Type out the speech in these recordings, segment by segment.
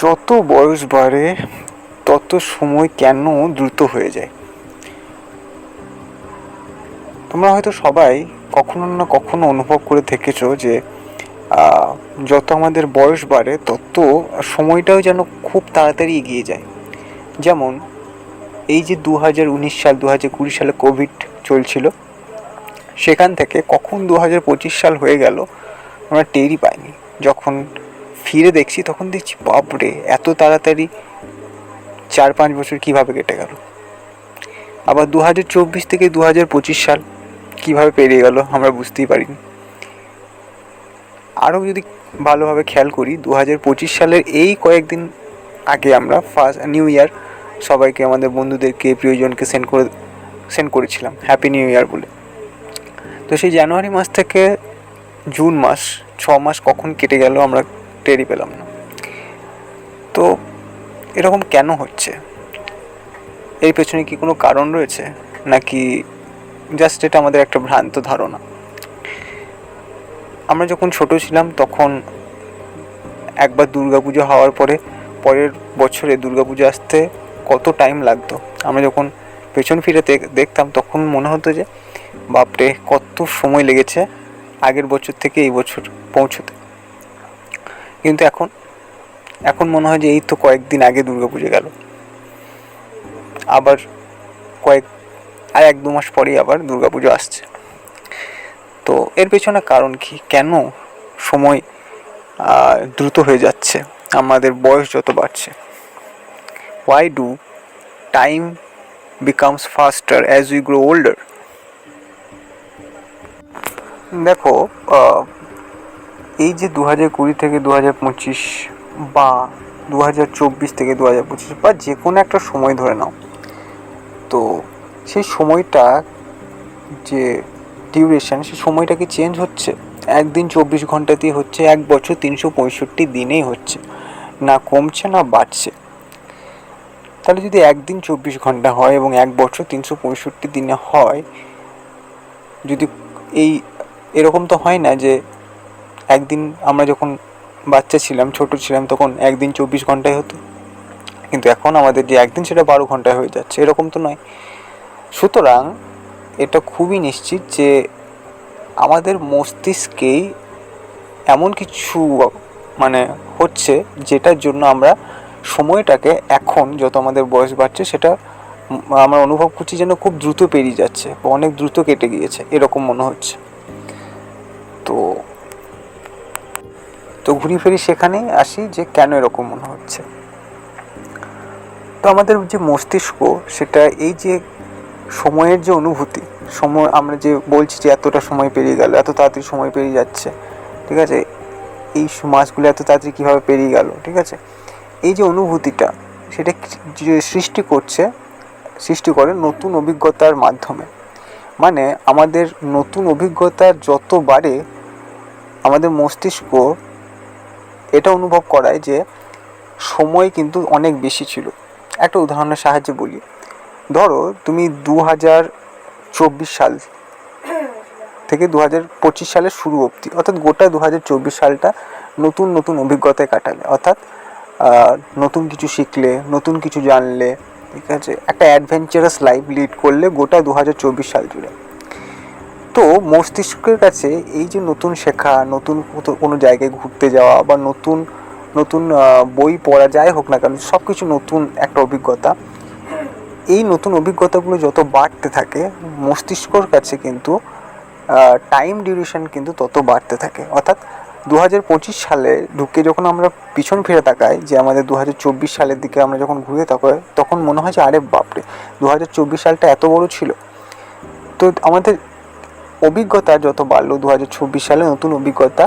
যত বয়স বাড়ে তত সময় কেন দ্রুত হয়ে যায়? তোমরা হয়তো সবাই কখনো না কখনো অনুভব করে থেকেছো যে যত আমাদের বয়স বাড়ে তত সময়টাও যেন খুব তাড়াতাড়ি এগিয়ে যায়। যেমন এই যে 2019 সাল 2020 সালে কোভিড চলছিল, সেখান থেকে কখন 2025 সাল হয়ে গেল আমরা টেরই পাইনি। যখন ফিরে দেখছি তখন দেখছি বাপরে, এত তাড়াতাড়ি 4-5 বছর কীভাবে কেটে গেল। আবার 2024 থেকে 2025 সাল কীভাবে পেরিয়ে গেল আমরা বুঝতেই পারিনি। আরও যদি ভালোভাবে খেয়াল করি, 2025 সালের এই কয়েকদিন আগে আমরা ফার্স্ট নিউ ইয়ার সবাইকে, আমাদের বন্ধুদেরকে, প্রিয়জনকে সেন্ড করেছিলাম হ্যাপি নিউ ইয়ার বলে। তো সেই জানুয়ারি মাস থেকে জুন মাস, 6 মাস কখন কেটে গেল আমরা টেরই পেলাম না। তো এরকম কেন হচ্ছে? এর পেছনে কি কোনো কারণ রয়েছে, নাকি জাস্ট এটা আমাদের একটা ভ্রান্ত ধারণা? আমরা যখন ছোট ছিলাম তখন একবার দুর্গাপুজো হওয়ার পরের বছরে দুর্গাপুজো আসতে কত টাইম লাগতো, আমরা যখন পেছন ফিরে দেখতাম তখন মনে হতো যে বাপরে, কত সময় লেগেছে আগের বছর থেকে এই বছর পৌঁছতে। কিন্তু এখন মনে হয় যে এই তো কয়েকদিন আগে দুর্গাপুজো গেল, আবার আর 1-2 মাস পরেই আবার দুর্গাপুজো আসছে। তো এর পেছনে কারণ কি? কেন সময় দ্রুত হয়ে যাচ্ছে আমাদের বয়স যত বাড়ছে? Why do time becomes faster as we grow older? দেখো, এই যে 2020 থেকে 2025 বা 2024 থেকে 2025 বা যে কোনো একটা সময় ধরে নাও, তো সেই সময়টা যে ডিউরেশন, সেই সময়টা কি চেঞ্জ হচ্ছে? একদিন 24 ঘন্টাতেই হচ্ছে, 1 বছর 365 দিনেই হচ্ছে, না কমছে না বাড়ছে। তাহলে যদি একদিন 24 ঘন্টা হয় এবং 1 বছর 365 দিনে হয়, যদি এরকম তো হয় না যে একদিন আমরা যখন বাচ্চা ছিলাম, ছোট ছিলাম, তখন একদিন 24 ঘন্টায় হতো, কিন্তু এখন আমাদের যে একদিন সেটা 12 ঘন্টায় হয়ে যাচ্ছে, এরকম তো নয়। সুতরাং এটা খুবই নিশ্চিত যে আমাদের মস্তিষ্কেই এমন কিছু হচ্ছে, যেটার জন্য আমরা সময়টাকে এখন যত আমাদের বয়স বাড়ছে সেটা আমরা অনুভব করছি যেন খুব দ্রুত পেরিয়ে যাচ্ছে বা অনেক দ্রুত কেটে গিয়েছে, এরকম মনে হচ্ছে। তো ঘুরি ফিরি সেখানেই আসি যে কেন এরকম মনে হচ্ছে। তো আমাদের যে মস্তিষ্ক, সেটা এই যে সময়ের যে অনুভূতি, সময় আমরা যে বলছি যে এতটা সময় পেরিয়ে গেল, এত তাড়াতাড়ি সময় পেরিয়ে যাচ্ছে, ঠিক আছে, এই মাসগুলো এত তাড়াতাড়ি কীভাবে পেরিয়ে গেল, ঠিক আছে, এই যে অনুভূতিটা, সেটা যে সৃষ্টি করে নতুন অভিজ্ঞতার মাধ্যমে। মানে আমাদের নতুন অভিজ্ঞতার যত বাড়ে, আমাদের মস্তিষ্ক এটা অনুভব করায় যে সময় কিন্তু অনেক বেশি ছিল। একটা উদাহরণের সাহায্যে বলি, ধরো তুমি 2024 সাল থেকে 2025 সালের শুরু অবধি, অর্থাৎ গোটা 2024 সালটা নতুন নতুন অভিজ্ঞতায় কাটালে, অর্থাৎ নতুন কিছু শিখলে, নতুন কিছু জানলে, ঠিক আছে, একটা অ্যাডভেঞ্চারাস লাইফ লিড করলে গোটা 2024 সাল জুড়ে। তো মস্তিষ্কের কাছে এই যে নতুন শেখা, নতুন কোনো জায়গায় ঘুরতে যাওয়া বা নতুন নতুন বই পড়া, যাই হোক না কেন, সব কিছু নতুন একটা অভিজ্ঞতা, এই নতুন অভিজ্ঞতাগুলো যত বাড়তে থাকে, মস্তিষ্কর কাছে কিন্তু টাইম ডিউরেশন কিন্তু তত বাড়তে থাকে। অর্থাৎ 2025 সালে ঢুকে যখন আমরা পিছন ফিরে তাকাই, যে আমাদের 2024 সালের দিকে আমরা যখন ঘুরে তাকাই, তখন মনে হয় যে আরে বাপরে, 2024 সালটা এত বড় ছিল। তো আমাদের অভিজ্ঞতা যত বাড়লো 2024 সালে, নতুন অভিজ্ঞতা,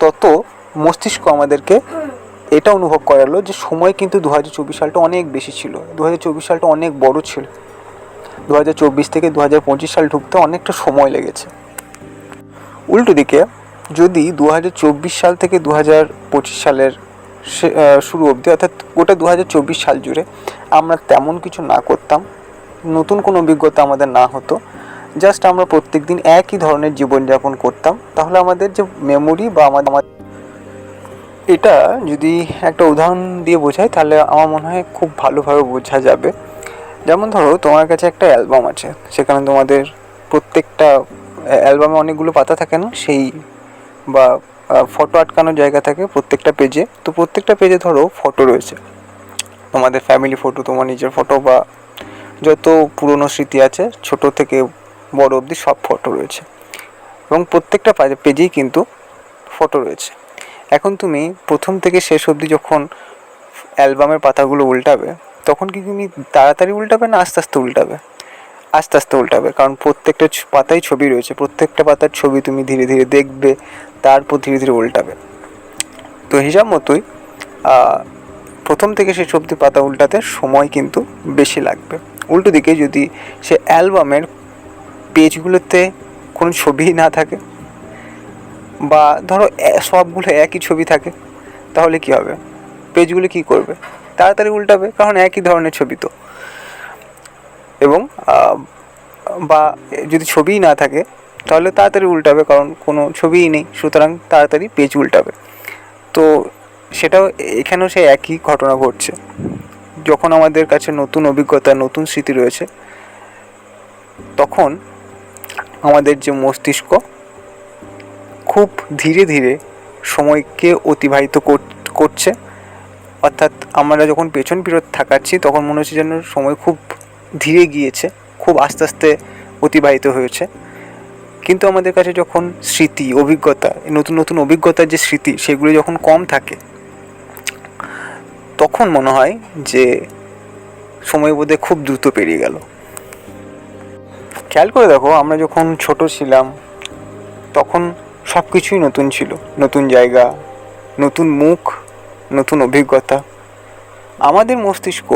তত মস্তিষ্ক আমাদেরকে এটা অনুভব করালো যে সময় কিন্তু 2024 সালটা অনেক বেশি ছিল, 2024 সালটা অনেক বড় ছিল, 2024 থেকে 2025 সাল ঢুকতে অনেকটা সময় লেগেছে। উল্টো দিকে যদি 2024 সাল থেকে 2025 সালের শুরু অবধি, অর্থাৎ গোটা 2024 সাল জুড়ে আমরা তেমন কিছু না করতাম, নতুন কোনো অভিজ্ঞতা আমাদের না হতো, জাস্ট আমরা প্রত্যেক দিন একই ধরনের জীবনযাপন করতাম, তাহলে আমাদের যে মেমোরি বা আমাদের এটা যদি একটা উদাহরণ দিয়ে বোঝাই তাহলে আমার মনে হয় খুব ভালোভাবে বোঝা যাবে। যেমন ধরো তোমার কাছে একটা অ্যালবাম আছে, সেখানে তোমাদের প্রত্যেকটা অ্যালবামে অনেকগুলো পাতা থাকে না, সেই বা ফটো আটকানোর জায়গা থাকে প্রত্যেকটা পেজে। তো প্রত্যেকটা পেজে ধরো ফটো রয়েছে, তোমাদের ফ্যামিলি ফটো, তোমার নিজের ফটো, বা যত পুরনো স্মৃতি আছে ছোট থেকে বড় অবধি সব ফটো রয়েছে, এবং প্রত্যেকটা পেজেই কিন্তু ফটো রয়েছে। এখন তুমি প্রথম থেকে শেষ অবধি যখন অ্যালবামের পাতাগুলো উল্টাবে, তখন কি তুমি তাড়াতাড়ি উল্টাবে না আস্তে আস্তে উল্টাবে? আস্তে আস্তে উল্টাবে, কারণ প্রত্যেকটা পাতায় ছবি রয়েছে, প্রত্যেকটা পাতার ছবি তুমি ধীরে ধীরে দেখবে, তারপর ধীরে ধীরে উল্টাবে। তো হিসাব মতোই প্রথম থেকে শেষ অবধি পাতা উল্টাতে সময় কিন্তু বেশি লাগবে। উল্টো দিকে যদি সে অ্যালবামের পেজগুলোতে কোনো ছবি না থাকে, বা ধরো সবগুলো একই ছবি থাকে, তাহলে কি হবে? পেজগুলো কি করবে? তাড়াতাড়ি উল্টাবে, কারণ একই ধরনের ছবি তো। এবং বা যদি ছবিই না থাকে তাহলে তাড়াতাড়ি উল্টাবে, কারণ কোনো ছবিই নেই, সুতরাং তাড়াতাড়ি পেজ উল্টাবে। তো সেটাও এখানেও সেই একই ঘটনা ঘটছে। যখন আমাদের কাছে নতুন অভিজ্ঞতা, নতুন স্মৃতি রয়েছে, তখন আমাদের যে মস্তিষ্ক খুব ধীরে ধীরে সময়কে অতিবাহিত করছে। অর্থাৎ আমরা যখন পেছন ফিরত থাকাচ্ছি তখন মনে হচ্ছে যেন সময় খুব ধীরে গিয়েছে, খুব আস্তে আস্তে অতিবাহিত হয়েছে। কিন্তু আমাদের কাছে যখন স্মৃতি, অভিজ্ঞতা, নতুন নতুন অভিজ্ঞতার যে স্মৃতি, সেগুলো যখন কম থাকে, তখন মনে হয় যে সময় বোধহয় খুব দ্রুত পেরিয়ে গেল। খেয়াল করে দেখো, আমরা যখন ছোট ছিলাম তখন সব কিছুই নতুন ছিল, নতুন জায়গা, নতুন মুখ, নতুন অভিজ্ঞতা। আমাদের মস্তিষ্ক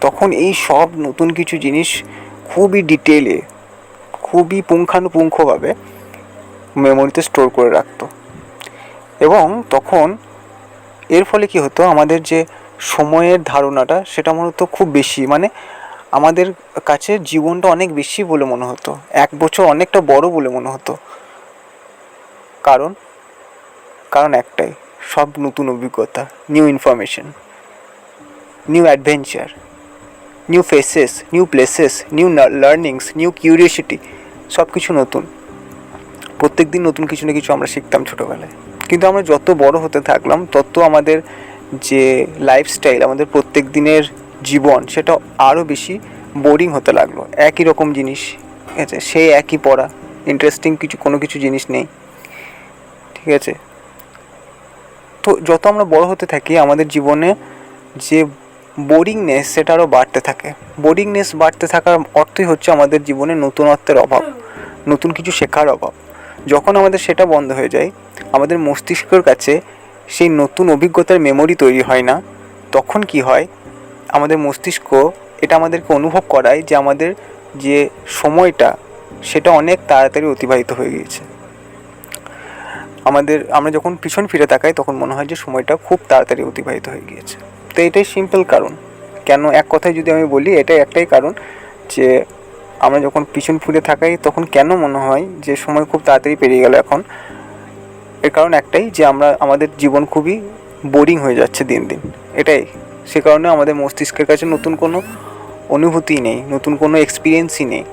তখন এই সব নতুন কিছু জিনিস খুবই ডিটেলে, খুবই পুঙ্খানুপুঙ্খভাবে মেমোরিতে স্টোর করে রাখতো। এবং তখন এর ফলে কি হতো, আমাদের যে সময়ের ধারণাটা সেটা মূলত খুব বেশি, মানে আমাদের কাছে জীবনটা অনেক বেশি বলে মনে হতো, 1 বছর অনেকটা বড় বলে মনে হতো। কারণ একটাই, সব নতুন অভিজ্ঞতা, new information, new adventure, new faces, new places, new learnings, new curiosity, সব কিছু নতুন। প্রত্যেক দিন নতুন কিছু না কিছু আমরা শিখতাম ছোটোবেলায়। কিন্তু আমরা যত বড় হতে থাকলাম তত আমাদের যে লাইফস্টাইল, আমাদের প্রত্যেক দিনের জীবন, সেটা আরও বেশি বোরিং হতে লাগলো। একই রকম জিনিস, ঠিক আছে, সেই একই পড়া, ইন্টারেস্টিং কোনো কিছু জিনিস নেই, ঠিক আছে। তো যত আমরা বড় হতে থাকি আমাদের জীবনে যে বোরিংনেস সেটা আরও বাড়তে থাকে। বোরিংনেস বাড়তে থাকার অর্থই হচ্ছে আমাদের জীবনে নতুনত্বের অভাব, নতুন কিছু শেখার অভাব। যখন আমাদের সেটা বন্ধ হয়ে যায়, আমাদের মস্তিষ্কের কাছে সেই নতুন অভিজ্ঞতার মেমোরি তৈরি হয় না, তখন কি হয়, আমাদের মস্তিষ্ক এটা আমাদেরকে অনুভব করায় যে আমাদের যে সময়টা সেটা অনেক তাড়াতাড়ি অতিবাহিত হয়ে গিয়েছে। আমরা যখন পিছন ফিরে তাকাই তখন মনে হয় যে সময়টা খুব তাড়াতাড়ি অতিবাহিত হয়ে গিয়েছে। তো এটাই সিম্পল কারণ। কেন, এক কথায় যদি আমি বলি, এটাই একটাই কারণ যে আমরা যখন পিছন ফিরে তাকাই তখন কেন মনে হয় যে সময় খুব তাড়াতাড়ি পেরিয়ে গেল এখন। এর কারণ একটাই, যে আমাদের জীবন খুবই বোরিং হয়ে যাচ্ছে দিন দিন। এটাই সে কারণে আমাদের মস্তিষ্কের কাছে নতুন কোনো অনুভূতি নেই, নতুন কোনো এক্সপিরিয়েন্সই নেই।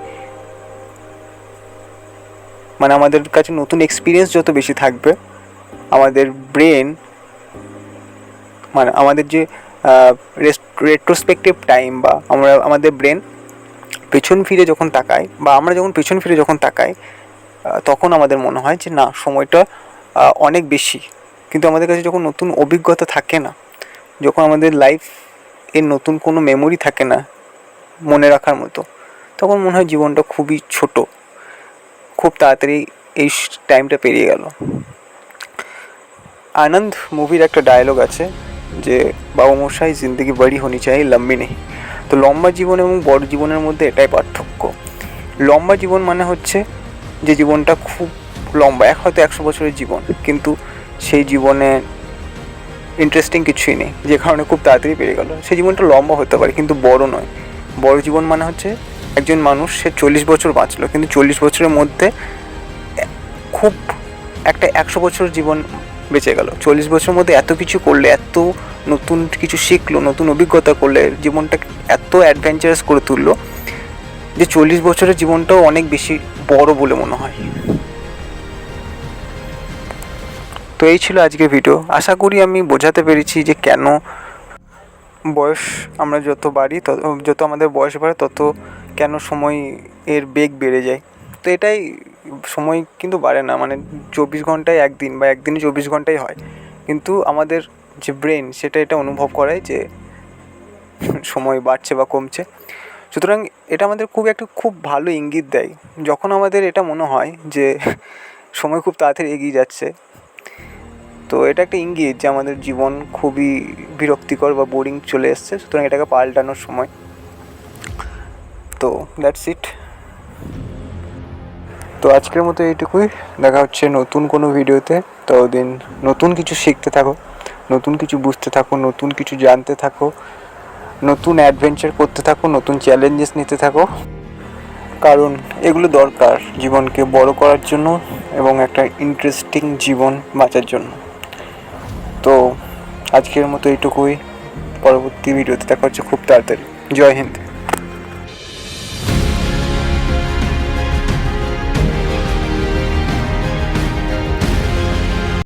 মানে আমাদের কাছে নতুন এক্সপিরিয়েন্স যত বেশি থাকবে, আমাদের ব্রেন, মানে আমাদের যে রেট্রোস্পেক্টিভ টাইম, বা আমাদের ব্রেন পেছন ফিরে যখন তাকায়, বা আমরা যখন পেছন ফিরে যখন তাকাই, তখন আমাদের মনে হয় যে না, সময়টা অনেক বেশি। কিন্তু আমাদের কাছে যখন নতুন অভিজ্ঞতা থাকে না, যখন আমাদের লাইফ এর নতুন কোনো মেমোরি থাকে না মনে রাখার মতো, তখন মনে হয় জীবনটা খুবই ছোট, খুব তাড়াতাড়ি এই টাইমটা পেরিয়ে গেল। আনন্দ মুভির একটা ডায়লগ আছে যে বাবা মশাই জিন্দগি বড়ি হোনি চাই লম্বি নেই। তো লম্বা জীবন এবং বড় জীবনের মধ্যে এটাই পার্থক্য। লম্বা জীবন মানে হচ্ছে যে জীবনটা খুব লম্বা, হয়তো 100 বছরের জীবন, কিন্তু সেই জীবনে ইন্টারেস্টিং কিছুই নেই, যে কারণে খুব তাড়াতাড়ি পেরিয়ে গেল। সেই জীবনটা লম্বা হতে পারে কিন্তু বড় নয়। বড় জীবন মানে হচ্ছে একজন মানুষ, সে 40 বছর বাঁচলো, কিন্তু 40 বছরের মধ্যে খুব একটা 100 বছর জীবন বেঁচে গেল। 40 বছরের মধ্যে এত কিছু করলে, এত নতুন কিছু শিখলো, নতুন অভিজ্ঞতা করলে, জীবনটা এত অ্যাডভেঞ্চারাস করে তুললো যে 40 বছরের জীবনটাও অনেক বেশি বড় বলে মনে হয়। তো এই ছিল আজকের ভিডিও। আশা করি আমি বোঝাতে পেরেছি যে কেন বয়স আমরা যত বাড়ি যত আমাদের বয়স বাড়ে তত কেন সময় এর বেগ বেড়ে যায়। তো এটাই, সময় কিন্তু বাড়ে না, মানে 24 ঘন্টায় একদিন বা একদিনে 24 ঘন্টাই হয়, কিন্তু আমাদের যে ব্রেন সেটা এটা অনুভব করায় যে সময় বাড়ছে বা কমছে। সুতরাং এটা আমাদের খুব ভালো ইঙ্গিত দেয়। যখন আমাদের এটা মনে হয় যে সময় খুব তাড়াতাড়ি এগিয়ে যাচ্ছে, তো এটা একটা ইঙ্গিত যে আমাদের জীবন খুবই বিরক্তিকর বা বোরিং চলে এসছে, সুতরাং এটাকে পাল্টানোর সময়। তো দ্যাটস ইট। তো আজকের মতো এইটুকুই, দেখা হচ্ছে নতুন কোনো ভিডিওতে। ততদিন নতুন কিছু শিখতে থাকো, নতুন কিছু বুঝতে থাকো, নতুন কিছু জানতে থাকো, নতুন অ্যাডভেঞ্চার করতে থাকো, নতুন চ্যালেঞ্জেস নিতে থাকো, কারণ এগুলো দরকার জীবনকে বড় করার জন্য এবং একটা ইন্টারেস্টিং জীবন বাঁচার জন্য। তো আজকের মতো এইটুকুই, পরবর্তী ভিডিওতে দেখা হচ্ছে খুব তাড়াতাড়ি। জয় হিন্দ।